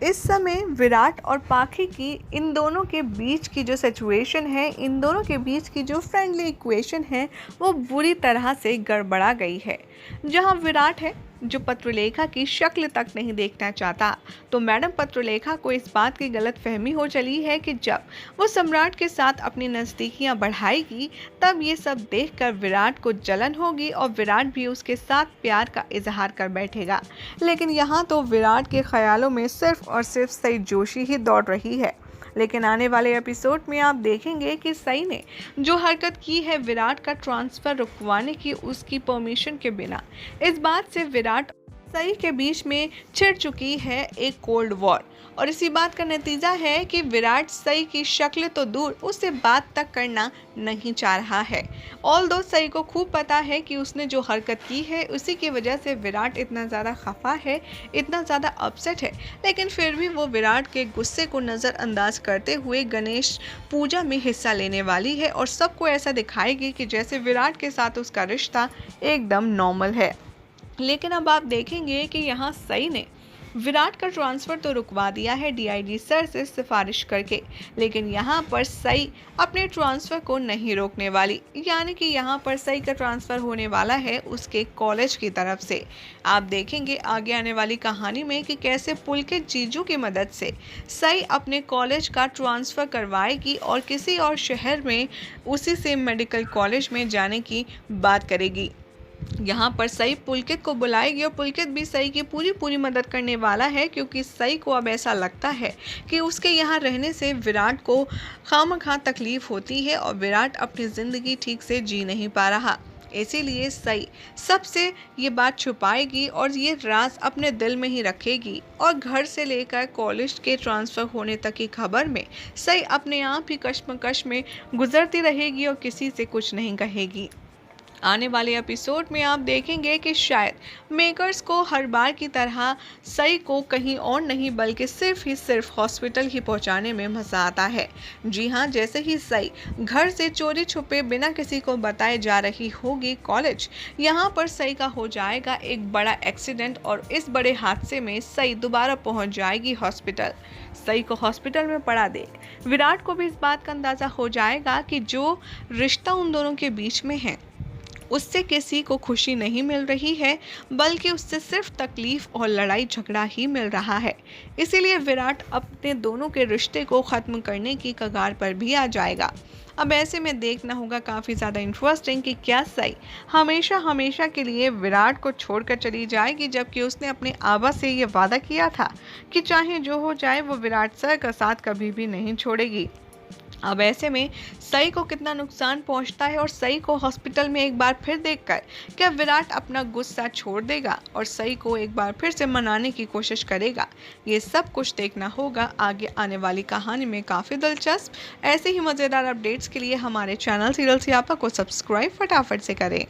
इस समय विराट और पाखी की इन दोनों के बीच की जो सिचुएशन है, इन दोनों के बीच की जो फ्रेंडली इक्वेशन है, वो बुरी तरह से गड़बड़ा गई है। जहां विराट है जो पत्रलेखा की शक्ल तक नहीं देखना चाहता, तो मैडम पत्रलेखा को इस बात की गलतफहमी हो चली है कि जब वो सम्राट के साथ अपनी नज़दीकियां बढ़ाएगी, तब ये सब देखकर विराट को जलन होगी और विराट भी उसके साथ प्यार का इजहार कर बैठेगा। लेकिन यहाँ तो विराट के ख्यालों में सिर्फ और सिर्फ सई जोशी ही दौड़ रही है। लेकिन आने वाले एपिसोड में आप देखेंगे कि सई ने जो हरकत की है विराट का ट्रांसफ़र रुकवाने की, उसकी परमिशन के बिना, इस बात से विराट सई के बीच में छिड़ चुकी है एक कोल्ड वॉर। और इसी बात का नतीजा है कि विराट सई की शक्ल तो दूर, उससे बात तक करना नहीं चाह रहा है। ऑल्दो सई को खूब पता है कि उसने जो हरकत की है उसी की वजह से विराट इतना ज़्यादा खफा है, इतना ज़्यादा अपसेट है, लेकिन फिर भी वो विराट के गुस्से को नज़रअंदाज करते हुए गणेश पूजा में हिस्सा लेने वाली है और सबको ऐसा दिखाएगी कि जैसे विराट के साथ उसका रिश्ता एकदम नॉर्मल है। लेकिन अब आप देखेंगे कि यहाँ सई ने विराट का ट्रांसफ़र तो रुकवा दिया है डीआईजी सर से सिफारिश करके, लेकिन यहाँ पर सई अपने ट्रांसफ़र को नहीं रोकने वाली। यानी कि यहाँ पर सई का ट्रांसफ़र होने वाला है उसके कॉलेज की तरफ से। आप देखेंगे आगे आने वाली कहानी में कि कैसे पुलकित जीजू की मदद से सई अपने कॉलेज का ट्रांसफ़र करवाएगी और किसी और शहर में उसी सेम मेडिकल कॉलेज में जाने की बात करेगी। यहाँ पर सई पुलकित को बुलाएगी और पुलकित भी सई की पूरी मदद करने वाला है, क्योंकि सई को अब ऐसा लगता है कि उसके यहाँ रहने से विराट को खामखा तकलीफ होती है और विराट अपनी ज़िंदगी ठीक से जी नहीं पा रहा। इसीलिए सई सबसे ये बात छुपाएगी और ये राज अपने दिल में ही रखेगी और घर से लेकर कॉलेज के ट्रांसफ़र होने तक की खबर में सई अपने आप ही कश्मकश में गुजरती रहेगी और किसी से कुछ नहीं कहेगी। आने वाले एपिसोड में आप देखेंगे कि शायद मेकर्स को हर बार की तरह सई को कहीं और नहीं बल्कि सिर्फ ही सिर्फ हॉस्पिटल ही पहुंचाने में मज़ा आता है। जी हाँ, जैसे ही सई घर से चोरी छुपे बिना किसी को बताए जा रही होगी कॉलेज, यहाँ पर सई का हो जाएगा एक बड़ा एक्सीडेंट और इस बड़े हादसे में सई दोबारा पहुँच जाएगी हॉस्पिटल। सई को हॉस्पिटल में पड़ा देख विराट को भी इस बात का अंदाज़ा हो जाएगा कि जो रिश्ता उन दोनों के बीच में है उससे किसी को खुशी नहीं मिल रही है, बल्कि उससे सिर्फ तकलीफ और लड़ाई झगड़ा ही मिल रहा है। इसीलिए विराट अपने दोनों के रिश्ते को ख़त्म करने की कगार पर भी आ जाएगा। अब ऐसे में देखना होगा काफ़ी ज़्यादा इंटरेस्टिंग कि क्या सई हमेशा के लिए विराट को छोड़कर चली जाएगी, जबकि उसने अपने आबा से ये वादा किया था कि चाहे जो हो जाए वो विराट सर का साथ कभी भी नहीं छोड़ेगी। अब ऐसे में सई को कितना नुकसान पहुंचता है और सई को हॉस्पिटल में एक बार फिर देखकर क्या विराट अपना गुस्सा छोड़ देगा और सई को एक बार फिर से मनाने की कोशिश करेगा, ये सब कुछ देखना होगा आगे आने वाली कहानी में। काफ़ी दिलचस्प ऐसे ही मज़ेदार अपडेट्स के लिए हमारे चैनल सीरियल सियापा को सब्सक्राइब फटाफट से करें।